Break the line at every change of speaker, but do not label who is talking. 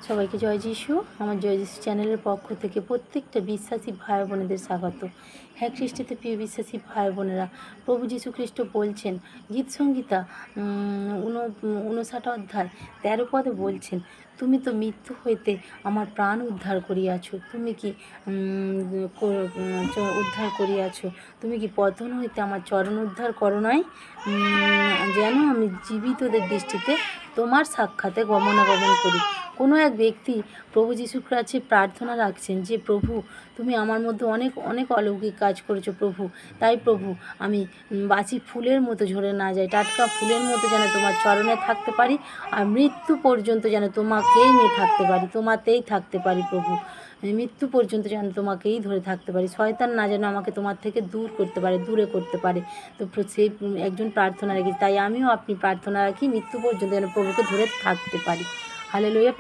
সবাইকে জয় যিশু। আমার জয় যিশু চ্যানেলের পক্ষ থেকে প্রত্যেকটা বিশ্বাসী ভাই বোনেদের স্বাগত। হ্যাঁ, খ্রিস্টিতে প্রিয় বিশ্বাসী ভাই বোনেরা, প্রভু যীশু খ্রিস্ট বলছেন গীত সংহিতা 59 অধ্যায় 13 পদে বলছেন, তুমি তো মৃত্যু হইতে আমার প্রাণ উদ্ধার করিয়াছ। তুমি কি উদ্ধার করিয়াছ? তুমি কি পতন হইতে আমার চরণ উদ্ধার করো নাই? যেন আমি জীবিতদের দৃষ্টিতে তোমার সাক্ষাতে গমনাগমন করি। কোনো এক ব্যক্তি প্রভু যীশুর কাছে প্রার্থনা রাখছেন যে, প্রভু তুমি আমার মধ্যে অনেক অনেক অলৌকিক কাজ করেছো প্রভু, তাই প্রভু আমি বাঁচি ফুলের মতো ঝরে না যাই, টাটকা ফুলের মতো যেন তোমার চরণে থাকতে পারি, আর মৃত্যু পর্যন্ত যেন তোমাকেই নিয়ে থাকতে পারি, তোমাতেই থাকতে পারি প্রভু। মৃত্যু পর্যন্ত যেন তোমাকেই ধরে থাকতে পারি, শয়তান না যেন আমাকে তোমার থেকে দূরে করতে পারে। তো সেই একজন প্রার্থনা রাখি, তাই আমিও আপনি প্রার্থনা রাখি মৃত্যু পর্যন্ত যেন প্রভুকে ধরে থাকতে পারি। হালেলুয়া।